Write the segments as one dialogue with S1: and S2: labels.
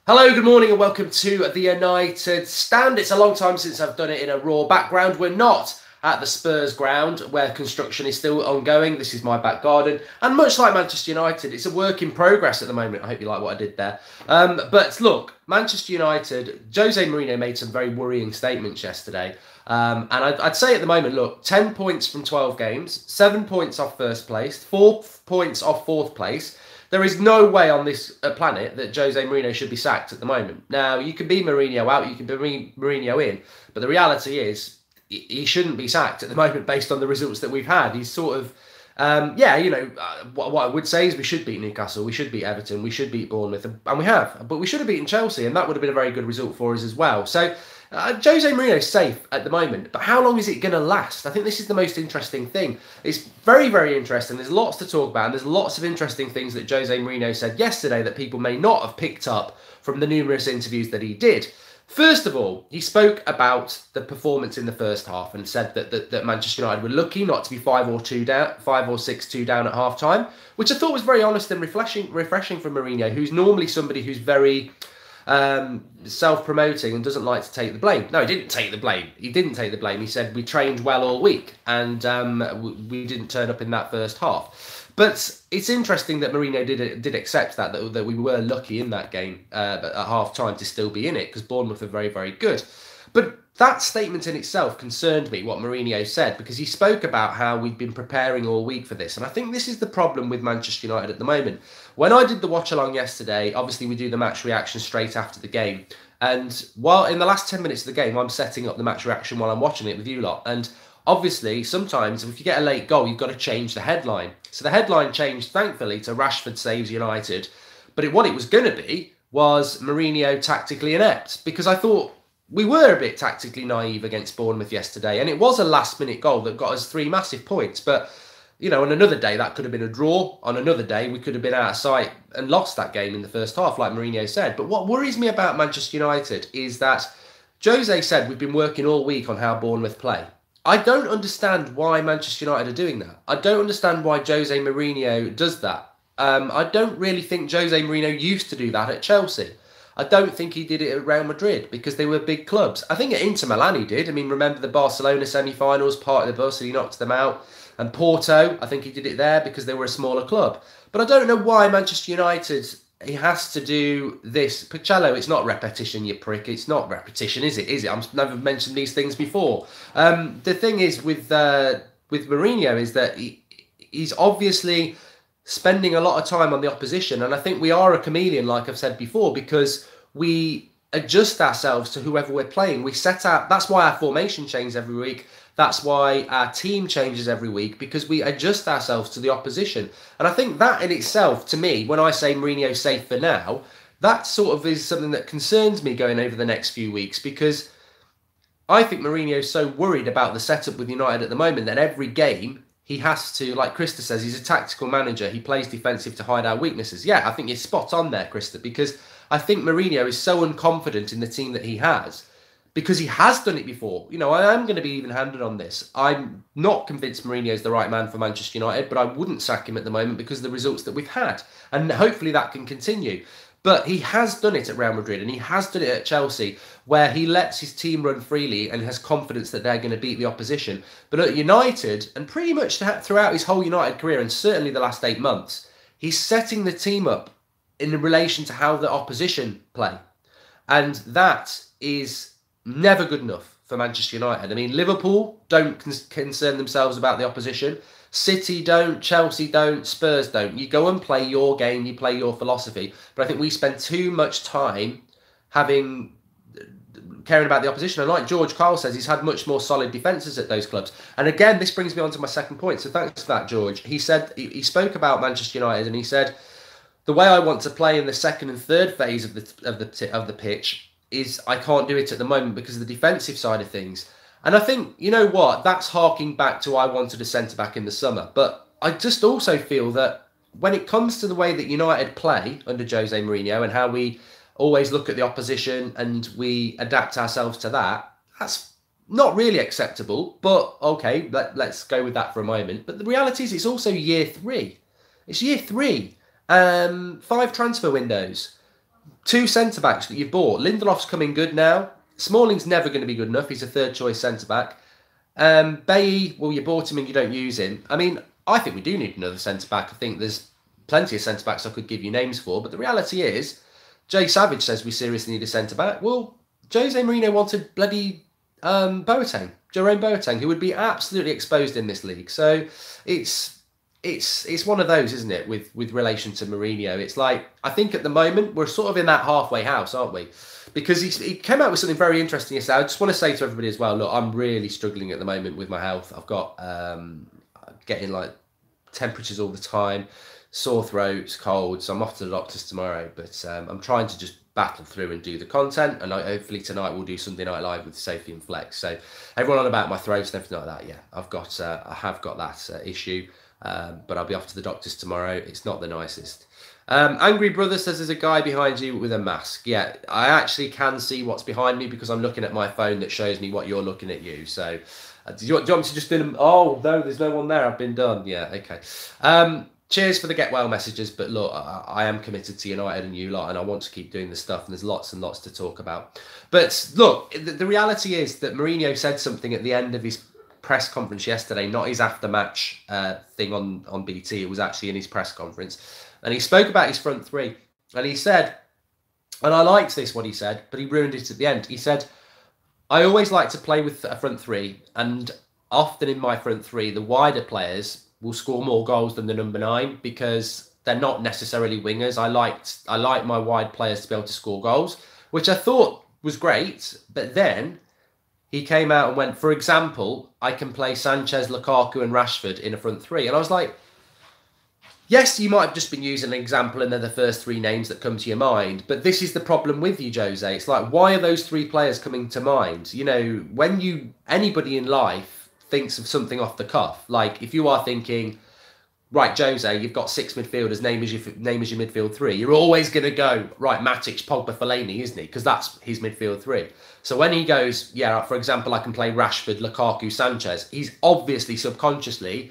S1: Hello, good morning and welcome to the United Stand. It's a long time since I've done it in a raw background. We're not at the Spurs ground where construction is still ongoing. This is my back garden. And much like Manchester United, it's a work in progress at the moment. I hope you like what I did there. But look, Manchester United, Jose Mourinho made some very worrying statements yesterday. And I'd say at the moment, look, 10 points from 12 games, 7 points off first place, 4 points off fourth place. There is no way on this planet that Jose Mourinho should be sacked at the moment. Now, you can be Mourinho out, you can be Mourinho in, but the reality is he shouldn't be sacked at the moment based on the results that we've had. He's sort of, what I would say is we should beat Newcastle, we should beat Everton, we should beat Bournemouth, and we have. But we should have beaten Chelsea, and that would have been a very good result for us as well. So, Jose Mourinho's safe at the moment, but how long is it going to last? I think this is the most interesting thing. It's very, very interesting. There's lots to talk about, and there's lots of interesting things that Jose Mourinho said yesterday that people may not have picked up from the numerous interviews that he did. First of all, he spoke about the performance in the first half and said that Manchester United were lucky not to be 5 or 6-2 down at half time, which I thought was very honest and refreshing from Mourinho, who's normally somebody who's very self-promoting and doesn't like to take the blame. No, he didn't take the blame. He didn't take the blame. He said we trained well all week and we didn't turn up in that first half. But it's interesting that Mourinho did accept that we were lucky in that game at half-time to still be in it because Bournemouth are very, very good. But that statement in itself concerned me, what Mourinho said, because he spoke about how we've been preparing all week for this. And I think this is the problem with Manchester United at the moment. When I did the watch-along yesterday, obviously we do the match reaction straight after the game. And while in the last 10 minutes of the game, I'm setting up the match reaction while I'm watching it with you lot. And obviously, sometimes if you get a late goal, you've got to change the headline. So the headline changed, thankfully, to Rashford saves United. But what it was going to be was Mourinho tactically inept, because I thought we were a bit tactically naive against Bournemouth yesterday, and it was a last-minute goal that got us 3 massive points. But, you know, on another day, that could have been a draw. On another day, we could have been out of sight and lost that game in the first half, like Mourinho said. But what worries me about Manchester United is that Jose said we've been working all week on how Bournemouth play. I don't understand why Manchester United are doing that. I don't understand why Jose Mourinho does that. I don't really think Jose Mourinho used to do that at Chelsea. I don't think he did it at Real Madrid because they were big clubs. I think at Inter Milan he did. I mean, remember the Barcelona semi-finals, part of the bus, and he knocked them out. And Porto, I think he did it there because they were a smaller club. But I don't know why Manchester United, he has to do this. Pacello, it's not repetition, you prick. It's not repetition, is it? I've never mentioned these things before. The thing is with Mourinho is that he's obviously spending a lot of time on the opposition. And I think we are a chameleon, like I've said before, because we adjust ourselves to whoever we're playing. We set out, that's why our formation changes every week. That's why our team changes every week, because we adjust ourselves to the opposition. And I think that in itself, to me, when I say Mourinho's safe for now, that sort of is something that concerns me going over the next few weeks, because I think Mourinho's so worried about the setup with United at the moment that every game he has to, like Krista says, he's a tactical manager. He plays defensive to hide our weaknesses. Yeah, I think you're spot on there, Krista, because I think Mourinho is so unconfident in the team that he has, because he has done it before. You know, I am going to be even-handed on this. I'm not convinced Mourinho's the right man for Manchester United, but I wouldn't sack him at the moment because of the results that we've had. And hopefully that can continue. But he has done it at Real Madrid and he has done it at Chelsea, where he lets his team run freely and has confidence that they're going to beat the opposition. But at United, and pretty much throughout his whole United career, and certainly the last 8 months, he's setting the team up in relation to how the opposition play. And that is never good enough for Manchester United. I mean, Liverpool don't concern themselves about the opposition. City don't, Chelsea don't, Spurs don't. You go and play your game, you play your philosophy. But I think we spend too much time caring about the opposition. And like George Kyle says, he's had much more solid defences at those clubs. And again, this brings me on to my second point. So thanks for that, George. He said, he spoke about Manchester United and he said, the way I want to play in the second and third phase of the pitch is I can't do it at the moment because of the defensive side of things. And I think, you know what, that's harking back to I wanted a centre-back in the summer. But I just also feel that when it comes to the way that United play under Jose Mourinho and how we always look at the opposition and we adapt ourselves to that, that's not really acceptable. But, okay, let's go with that for a moment. But the reality is it's also year 3. It's year 3. 5 transfer windows. 2 centre-backs that you've bought. Lindelof's coming good now. Smalling's never going to be good enough. He's a third-choice centre-back. Bailly, well, you bought him and you don't use him. I mean, I think we do need another centre-back. I think there's plenty of centre-backs I could give you names for. But the reality is, Jay Savage says we seriously need a centre-back. Well, Jose Mourinho wanted bloody Boateng, Jerome Boateng, who would be absolutely exposed in this league. So it's one of those, isn't it, with relation to Mourinho? It's like, I think at the moment, we're sort of in that halfway house, aren't we? Because he came out with something very interesting yesterday. I just want to say to everybody as well, look, I'm really struggling at the moment with my health. I've got getting like temperatures all the time, sore throats, colds. So I'm off to the doctors tomorrow, but I'm trying to just battle through and do the content, and hopefully tonight we'll do Sunday Night Live with Sophie and Flex. So everyone on about my throat and everything like that, yeah, I have got that issue, but I'll be off to the doctors tomorrow. It's not the nicest. Angry Brother says there's a guy behind you with a mask. Yeah, I actually can see what's behind me because I'm looking at my phone that shows me what you're looking at you. So do you want me to just do them? Oh, no, there's no one there. I've been done. Yeah, okay. Cheers for the get well messages, but look, I am committed to United and you lot, and I want to keep doing this stuff, and there's lots and lots to talk about. But look, the reality is that Mourinho said something at the end of his press conference yesterday, not his after-match thing on BT, it was actually in his press conference, and he spoke about his front three, and he said, and I liked this, what he said, but he ruined it at the end. He said, I always like to play with a front three, and often in my front three, the wider players will score more goals than the number 9 because they're not necessarily wingers. I like my wide players to be able to score goals, which I thought was great. But then he came out and went, for example, I can play Sanchez, Lukaku and Rashford in a front three. And I was like, yes, you might have just been using an example and they're the first 3 names that come to your mind. But this is the problem with you, Jose. It's like, why are those 3 players coming to mind? You know, when anybody in life thinks of something off the cuff, like if you are thinking, right, Jose, you've got 6 midfielders, name is your midfield 3, you're always going to go, right, Matic, Pogba, Fellaini, isn't he? Because that's his midfield 3. So when he goes, yeah, for example, I can play Rashford, Lukaku, Sanchez, he's obviously subconsciously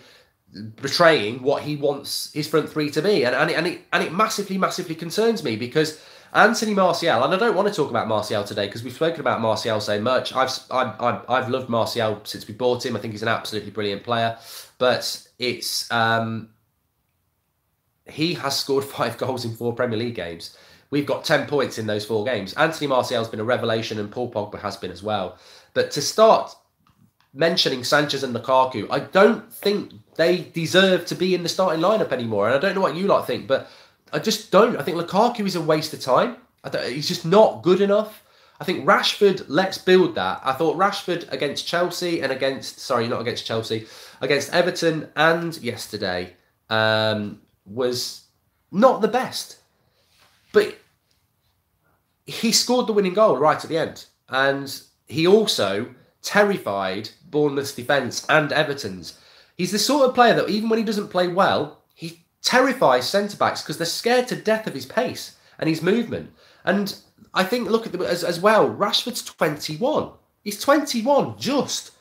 S1: betraying what he wants his front 3 to be. And it massively, massively concerns me because Anthony Martial, and I don't want to talk about Martial today because we've spoken about Martial so much. I've loved Martial since we bought him. I think he's an absolutely brilliant player. But it's he has scored 5 goals in 4 Premier League games. We've got 10 points in those 4 games. Anthony Martial's been a revelation and Paul Pogba has been as well. But to start mentioning Sanchez and Lukaku, I don't think they deserve to be in the starting lineup anymore. And I don't know what you lot think, but I just don't. I think Lukaku is a waste of time. He's just not good enough. I think Rashford, let's build that. I thought Rashford against Chelsea and against Everton and yesterday was not the best. But he scored the winning goal right at the end. And he also terrified Bournemouth's defence and Everton's. He's the sort of player that even when he doesn't play well, he terrifies centre-backs because they're scared to death of his pace and his movement. And I think, look at them as well, Rashford's 21. He's 21, just.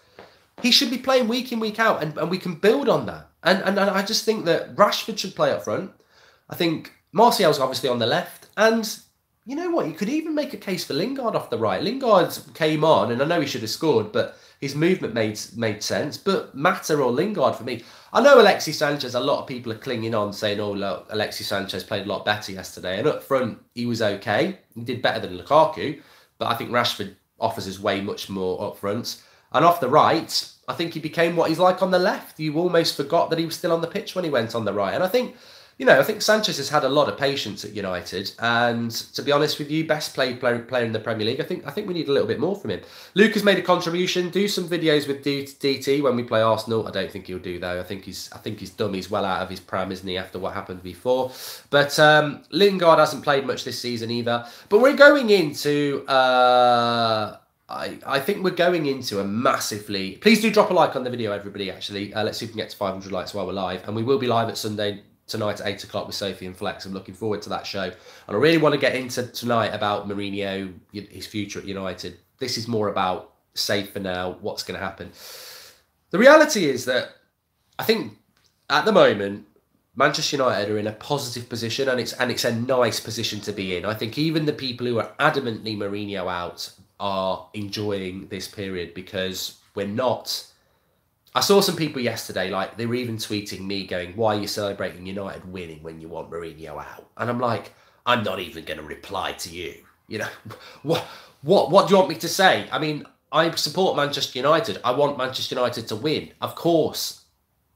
S1: He should be playing week in, week out, and we can build on that. And I just think that Rashford should play up front. I think Martial's obviously on the left. And you know what? You could even make a case for Lingard off the right. Lingard came on, and I know he should have scored, but his movement made sense. But Mata or Lingard for me. I know Alexis Sanchez, a lot of people are clinging on saying, oh, look, Alexis Sanchez played a lot better yesterday. And up front, he was okay. He did better than Lukaku. But I think Rashford offers us way much more up front. And off the right, I think he became what he's like on the left. You almost forgot that he was still on the pitch when he went on the right. And I think, I think Sanchez has had a lot of patience at United. And to be honest with you, best player in the Premier League. I think we need a little bit more from him. Luke has made a contribution. Do some videos with DT when we play Arsenal. I don't think he'll do though. I think he's dumb. He's well out of his prime, isn't he, after what happened before? But Lingard hasn't played much this season either. But we're going into I think we're going into a massively... Please do drop a like on the video, everybody, actually. Let's see if we can get to 500 likes while we're live. And we will be live at Sunday tonight at 8 o'clock with Sophie and Flex. I'm looking forward to that show. And I really want to get into tonight about Mourinho, his future at United. This is more about safe for now, what's going to happen. The reality is that I think at the moment, Manchester United are in a positive position, and it's a nice position to be in. I think even the people who are adamantly Mourinho out are enjoying this period because we're not. I saw some people yesterday, like, they were even tweeting me going, why are you celebrating United winning when you want Mourinho out? And I'm like, I'm not even going to reply to you. You know, what do you want me to say? I mean, I support Manchester United. I want Manchester United to win. Of course,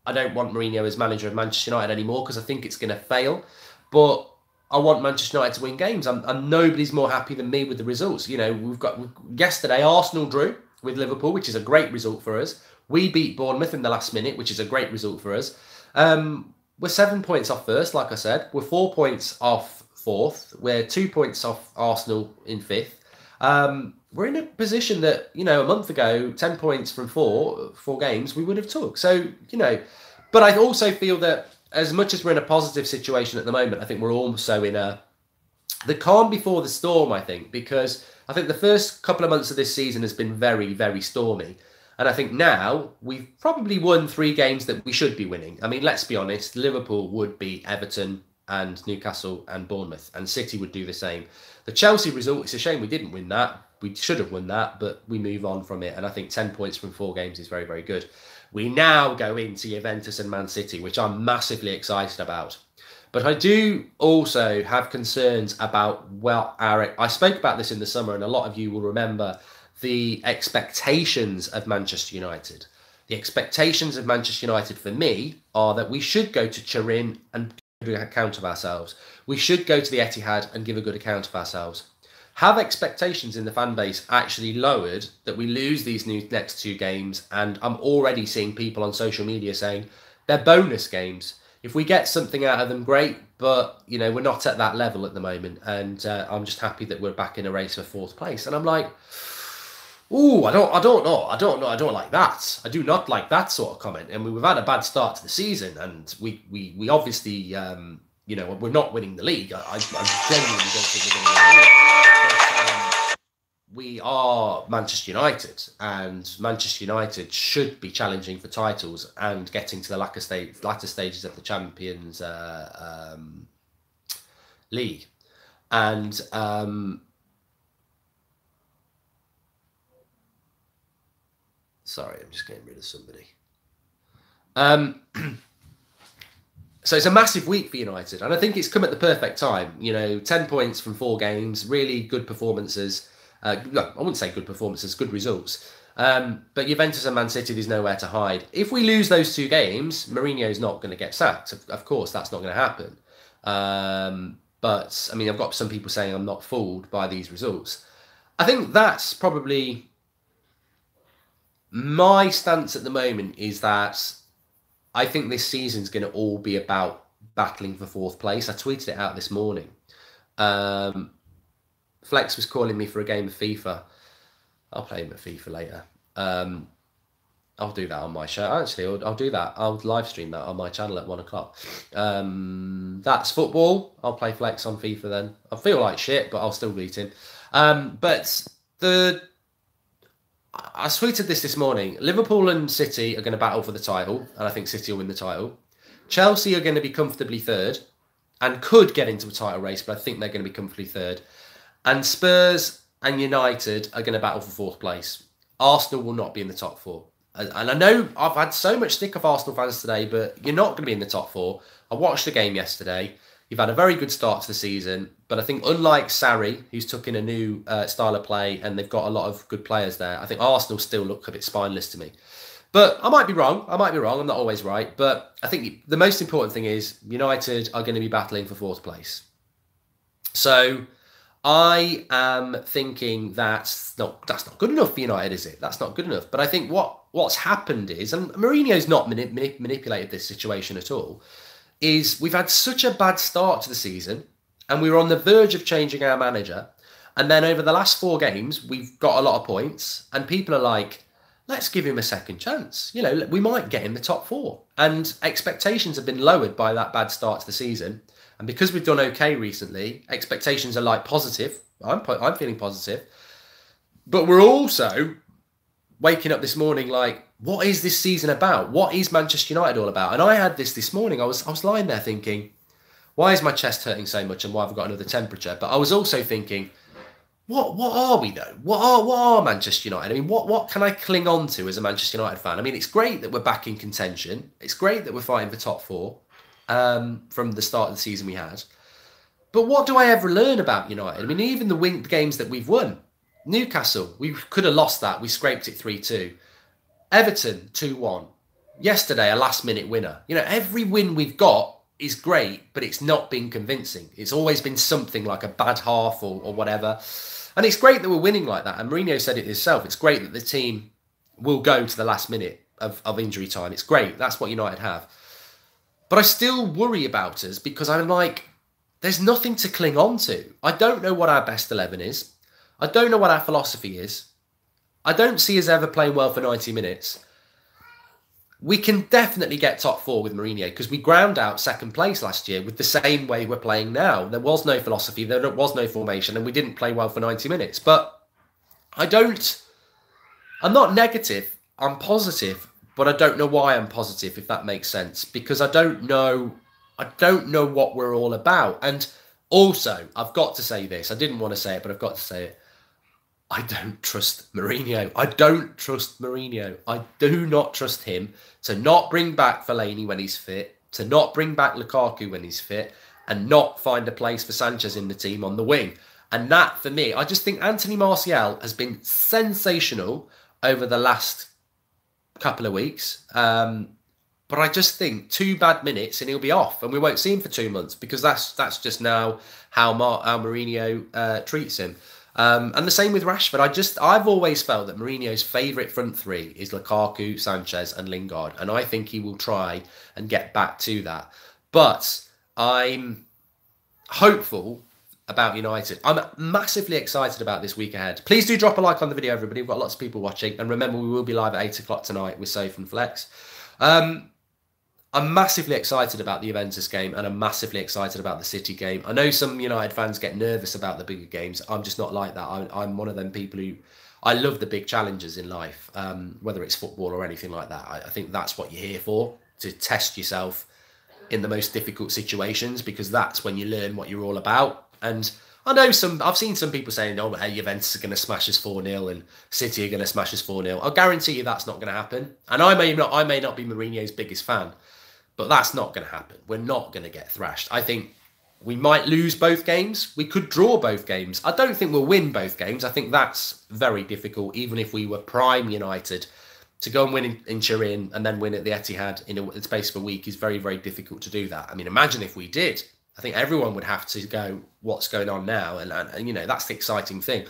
S1: I don't want Mourinho as manager of Manchester United anymore because I think it's going to fail. But I want Manchester United to win games. And nobody's more happy than me with the results. You know, yesterday, Arsenal drew with Liverpool, which is a great result for us. We beat Bournemouth in the last minute, which is a great result for us. We're 7 points off first, like I said. We're 4 points off fourth. We're 2 points off Arsenal in fifth. We're in a position that, you know, a month ago, 10 points from four games, we would have took. So, you know, but I also feel that as much as we're in a positive situation at the moment, I think we're also in the calm before the storm, I think, because I think the first couple of months of this season has been very, very stormy. And I think now we've probably won 3 games that we should be winning. I mean, let's be honest, Liverpool would beat Everton and Newcastle and Bournemouth, and City would do the same. The Chelsea result, it's a shame we didn't win that. We should have won that, but we move on from it. And I think 10 points from 4 games is very, very good. We now go into Juventus and Man City, which I'm massively excited about. But I do also have concerns about, well, I spoke about this in the summer, and a lot of you will remember the expectations of Manchester United. The expectations of Manchester United for me are that we should go to Turin and give an account of ourselves. We should go to the Etihad and give a good account of ourselves. Have expectations in the fan base actually lowered that we lose these next 2 games? And I'm already seeing people on social media saying they're bonus games. If we get something out of them, great. But, you know, we're not at that level at the moment. And I'm just happy that we're back in a race for 4th place. And I'm like, ooh, I don't know. I don't like that. I do not like that sort of comment. And we've had a bad start to the season, and we obviously, you know, we're not winning the league. I genuinely don't think we're going to win the league. But, we are Manchester United, and Manchester United should be challenging for titles and getting to the latter stages of the Champions League. And sorry, I'm just getting rid of somebody. So it's a massive week for United, and I think it's come at the perfect time. You know, 10 points from 4 games, really good performances. No, I wouldn't say good performances, good results. But Juventus and Man City, there's nowhere to hide. If we lose those 2 games, Mourinho's not going to get sacked. Of course, that's not going to happen. But, I mean, I've got some people saying I'm not fooled by these results. I think that's probably... My stance at the moment is that I think this season's going to all be about battling for 4th place. I tweeted it out this morning. Flex was calling me for a game of FIFA. I'll play him at FIFA later. I'll do that on my show. Actually, I'll do that. I'll live stream that on my channel at 1 o'clock. That's football. I'll play Flex on FIFA then. I feel like shit, but I'll still beat him. But I tweeted this morning. Liverpool and City are going to battle for the title, and I think City will win the title. Chelsea are going to be comfortably 3rd and could get into a title race, but I think they're going to be comfortably 3rd. And Spurs and United are going to battle for 4th place. Arsenal will not be in the top 4. And I know I've had so much stick of Arsenal fans today, but you're not going to be in the top 4. I watched the game yesterday. You've had a very good start to the season, but I think unlike Sarri, who's took in a new style of play, and they've got a lot of good players there, I think Arsenal still look a bit spineless to me. But I might be wrong. I'm not always right. But I think the most important thing is United are going to be battling for 4th place. So I am thinking that's not good enough for United, is it? That's not good enough. But I think what's happened is, and Mourinho's not manipulated this situation at all, is we've had such a bad start to the season, and we were on the verge of changing our manager. And then over the last 4 games, we've got a lot of points, and people are like, let's give him a second chance. You know, we might get in the top 4. And expectations have been lowered by that bad start to the season. And because we've done okay recently, expectations are like positive. I'm feeling positive. But we're also waking up this morning like, what is this season about? What is Manchester United all about? And I had this morning. I was lying there thinking, why is my chest hurting so much and why have I got another temperature? But I was also thinking, what are we though? What are Manchester United? I mean, what can I cling on to as a Manchester United fan? I mean, it's great that we're back in contention. It's great that we're fighting for top four from the start of the season we had. But what do I ever learn about United? I mean, even the games that we've won. Newcastle, we could have lost that. We scraped it 3-2. Everton, 2-1. Yesterday, a last-minute winner. You know, every win we've got is great, but it's not been convincing. It's always been something like a bad half or whatever. And it's great that we're winning like that. And Mourinho said it himself. It's great that the team will go to the last minute of injury time. It's great. That's what United have. But I still worry about us because I'm like, there's nothing to cling on to. I don't know what our best 11 is. I don't know what our philosophy is. I don't see us ever playing well for 90 minutes. We can definitely get top four with Mourinho because we ground out second place last year with the same way we're playing now. There was no philosophy, there was no formation, and we didn't play well for 90 minutes. But I'm not negative, I'm positive, but I don't know why I'm positive, if that makes sense, because I don't know what we're all about. And also, I've got to say this. I didn't want to say it, but I've got to say it. I don't trust Mourinho. I don't trust Mourinho. I do not trust him to not bring back Fellaini when he's fit, to not bring back Lukaku when he's fit, and not find a place for Sanchez in the team on the wing. And that, for me, I just think Anthony Martial has been sensational over the last couple of weeks. But I just think 2 bad minutes and he'll be off, and we won't see him for 2 months because that's just now how Mourinho treats him. And the same with Rashford. I've always felt that Mourinho's favourite front three is Lukaku, Sanchez and Lingard. And I think he will try and get back to that. But I'm hopeful about United. I'm massively excited about this week ahead. Please do drop a like on the video, everybody. We've got lots of people watching. And remember, we will be live at 8 o'clock tonight with Safe and Flex. I'm massively excited about the Juventus game and I'm massively excited about the City game. I know some United fans get nervous about the bigger games. I'm just not like that. I'm one of them people who, I love the big challenges in life, whether it's football or anything like that. I think that's what you're here for, to test yourself in the most difficult situations, because that's when you learn what you're all about. And I know I've seen some people saying, oh, hey, Juventus are going to smash us 4-0 and City are going to smash us 4-0. I'll guarantee you that's not going to happen. And I may not be Mourinho's biggest fan, but that's not going to happen. We're not going to get thrashed. I think we might lose both games. We could draw both games. I don't think we'll win both games. I think that's very difficult, even if we were prime United. To go and win in Turin and then win at the Etihad in the space of a week is very, very difficult to do that. I mean, imagine if we did. I think everyone would have to go, what's going on now? And you know, that's the exciting thing.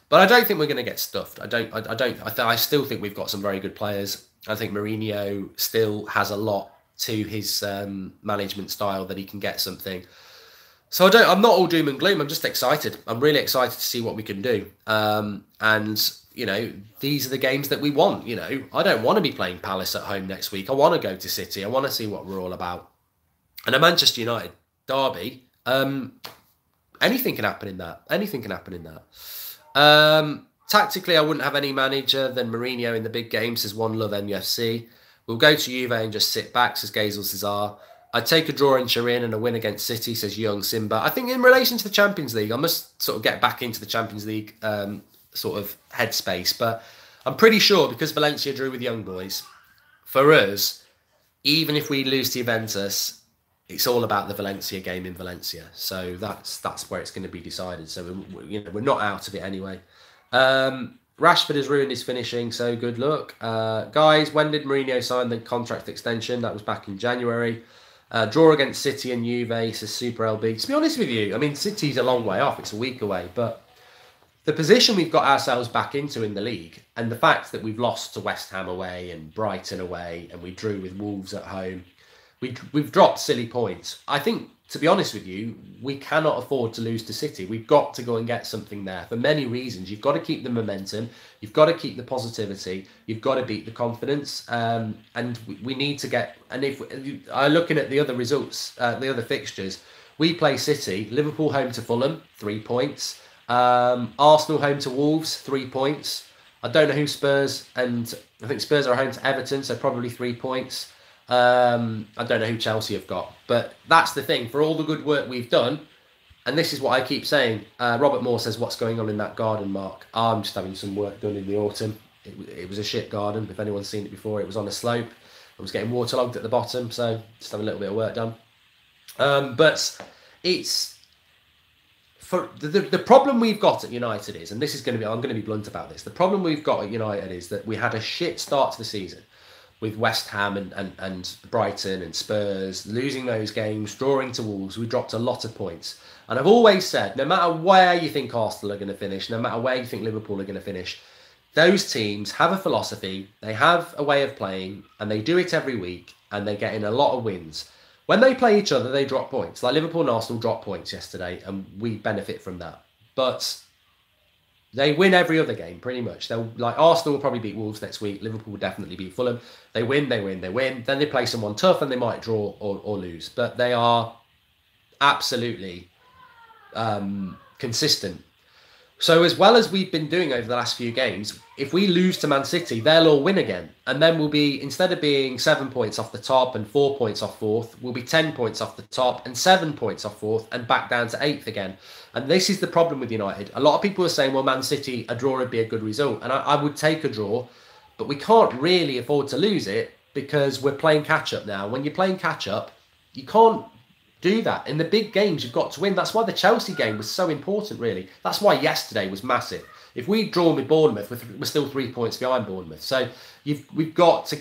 S1: But I don't think we're going to get stuffed. I still think we've got some very good players. I think Mourinho still has a lot to his management style that he can get something. So I'm not all doom and gloom. I'm just excited. I'm really excited to see what we can do. And, you know, these are the games that we want. You know, I don't want to be playing Palace at home next week. I want to go to City. I want to see what we're all about. And a Manchester United derby, anything can happen in that. Anything can happen in that. Tactically, I wouldn't have any manager than Mourinho in the big games, says One Love MUFC. We'll go to Juve and just sit back, says Gazel Cesar. I'd take a draw in Turin and a win against City, says Young Simba. I think in relation to the Champions League, I must sort of get back into the Champions League sort of headspace. But I'm pretty sure, because Valencia drew with Young Boys, for us, even if we lose to Juventus, it's all about the Valencia game in Valencia. So that's where it's going to be decided. So we're not out of it anyway. Rashford has ruined his finishing, so good luck. Guys, when did Mourinho sign the contract extension? That was back in January. Draw against City and Juve, says Super LB. To be honest with you, I mean, City's a long way off. It's a week away. But the position we've got ourselves back into in the league, and the fact that we've lost to West Ham away and Brighton away, and we drew with Wolves at home, we've dropped silly points. I think, to be honest with you, we cannot afford to lose to City. We've got to go and get something there for many reasons. You've got to keep the momentum. You've got to keep the positivity. You've got to beat the confidence. And we need to get... And if I'm looking at the other results, the other fixtures, we play City, Liverpool home to Fulham, 3 points. Arsenal home to Wolves, 3 points. I don't know who Spurs, and I think Spurs are home to Everton, so probably 3 points. I don't know who Chelsea have got. But that's the thing. For all the good work we've done, and this is what I keep saying. Robert Moore says, what's going on in that garden, Mark? I'm just having some work done in the autumn. It was a shit garden. If anyone's seen it before, it was on a slope. I was getting waterlogged at the bottom, so just have a little bit of work done. But it's... for the problem we've got at United is, and this is going to be, I'm going to be blunt about this. The problem we've got at United is that we had a shit start to the season with West Ham and Brighton and Spurs, losing those games, drawing to Wolves. We dropped a lot of points. And I've always said, no matter where you think Arsenal are going to finish, no matter where you think Liverpool are going to finish, those teams have a philosophy, they have a way of playing, and they do it every week, and they get in a lot of wins. When they play each other, they drop points. Like Liverpool and Arsenal dropped points yesterday, and we benefit from that. But they win every other game, pretty much. They'll, like Arsenal will probably beat Wolves next week. Liverpool will definitely beat Fulham. They win, they win, they win. Then they play someone tough, and they might draw or lose. But they are absolutely consistent. So as well as we've been doing over the last few games, if we lose to Man City, they'll all win again. And then we'll be, instead of being 7 points off the top and 4 points off fourth, we'll be 10 points off the top and 7 points off fourth and back down to 8th again. And this is the problem with United. A lot of people are saying, well, Man City, a draw would be a good result. And I would take a draw, but we can't really afford to lose it because we're playing catch-up now. When you're playing catch-up, you can't do that. In the big games, you've got to win. That's why the Chelsea game was so important, really. That's why yesterday was massive. If we'd drawn with Bournemouth, we're still 3 points behind Bournemouth. So we've got to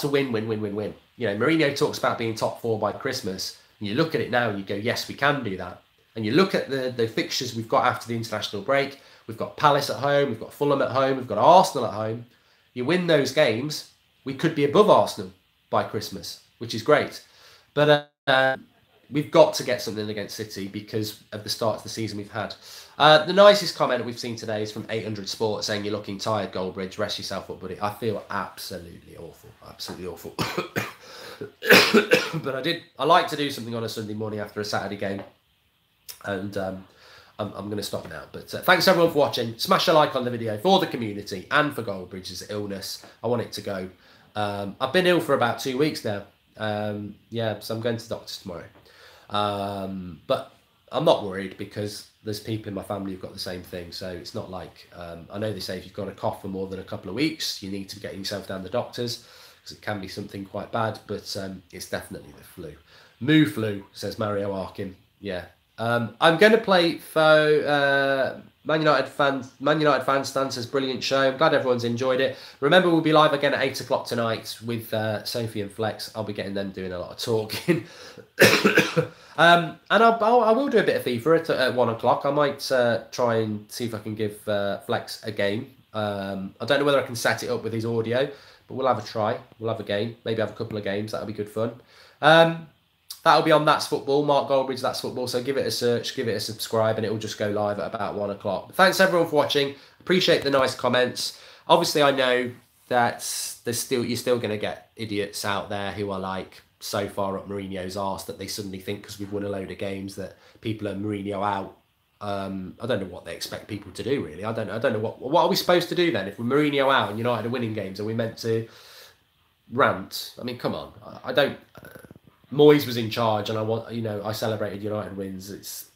S1: win. You know, Mourinho talks about being top 4 by Christmas. And you look at it now and you go, yes, we can do that. And you look at the fixtures we've got after the international break. We've got Palace at home. We've got Fulham at home. We've got Arsenal at home. You win those games, we could be above Arsenal by Christmas, which is great. But we've got to get something against City because of the start of the season we've had. The nicest comment we've seen today is from 800 Sport saying, you're looking tired, Goldbridge. Rest yourself up, buddy. I feel absolutely awful. Absolutely awful. But I like to do something on a Sunday morning after a Saturday game. And I'm going to stop now. But thanks everyone for watching. Smash a like on the video for the community and for Goldbridge's illness. I want it to go. I've been ill for about 2 weeks now. Yeah, so I'm going to the doctor's tomorrow. But I'm not worried because there's people in my family who've got the same thing. So it's not like, I know they say if you've got a cough for more than a couple of weeks, you need to get yourself down to the doctors because it can be something quite bad, but it's definitely the flu. Moo flu, says Mario Arkin. Yeah. I'm going to play for Man United fan stand says brilliant show. I'm glad everyone's enjoyed it. Remember, we'll be live again at 8 o'clock tonight with Sophie and Flex. I'll be getting them doing a lot of talking. And I will do a bit of FIFA at 1 o'clock. I might try and see if I can give Flex a game. I don't know whether I can set it up with his audio, but we'll have a try. We'll have a game. Maybe have a couple of games. That'll be good fun. That'll be on That's Football, Mark Goldbridge, That's Football. So give it a search, give it a subscribe, and it will just go live at about 1 o'clock. Thanks everyone for watching. Appreciate the nice comments. Obviously, I know that you're still going to get idiots out there who are like so far up Mourinho's arse that they suddenly think because we've won a load of games that people are Mourinho out. I don't know what they expect people to do really. I don't know what are we supposed to do then if we're Mourinho out and United are winning games? Are we meant to rant? I mean, come on. I don't. Moyes was in charge, and I celebrated United wins. It's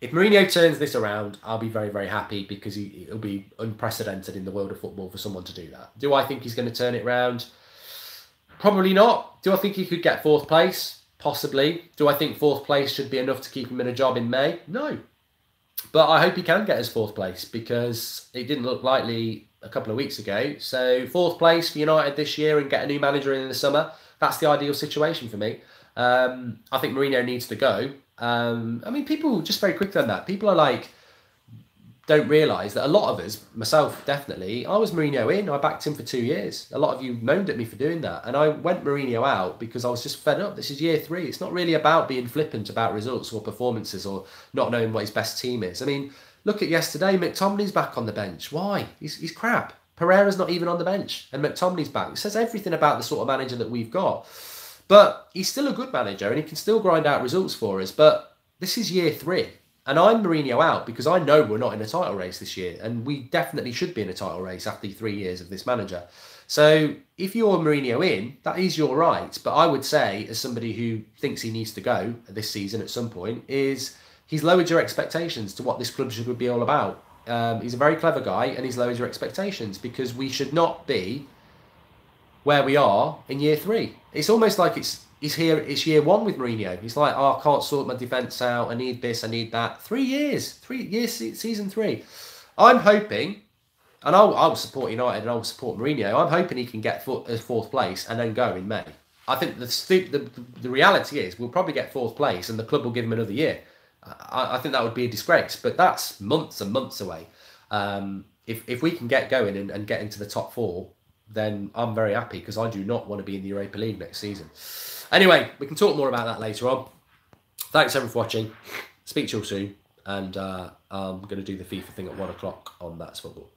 S1: if Mourinho turns this around, I'll be very, very happy because it'll be unprecedented in the world of football for someone to do that. Do I think he's going to turn it around? Probably not. Do I think he could get 4th place? Possibly. Do I think 4th place should be enough to keep him in a job in May? No. But I hope he can get his 4th place because it didn't look likely a couple of weeks ago. So 4th place for United this year and get a new manager in the summer. That's the ideal situation for me. I think Mourinho needs to go. I mean, people, just very quickly on that, people are like, don't realise that a lot of us, myself definitely, I was Mourinho in, I backed him for 2 years. A lot of you moaned at me for doing that. And I went Mourinho out because I was just fed up. This is year 3. It's not really about being flippant about results or performances or not knowing what his best team is. I mean, look at yesterday, McTominay's back on the bench. Why? He's crap. Pereira's not even on the bench and McTominay's back. It says everything about the sort of manager that we've got. But he's still a good manager and he can still grind out results for us. But this is year 3. And I'm Mourinho out because I know we're not in a title race this year, and we definitely should be in a title race after 3 years of this manager. So if you're Mourinho in, that is your right. But I would say, as somebody who thinks he needs to go this season at some point, is he's lowered your expectations to what this club should be all about. He's a very clever guy, and he's lowered your expectations because we should not be where we are in year 3. It's almost like it's year 1 with Mourinho. He's like, oh, I can't sort my defence out. I need this, I need that. 3 years, season 3. I'm hoping, and I'll support United and I'll support Mourinho. I'm hoping he can get 4th place and then go in May. I think the reality is we'll probably get 4th place and the club will give him another year. I think that would be a disgrace, but that's months and months away. If we can get going and get into the top 4, then I'm very happy because I do not want to be in the Europa League next season. Anyway, we can talk more about that later on. Thanks everyone for watching. Speak to you all soon. And I'm going to do the FIFA thing at 1 o'clock on That's Football.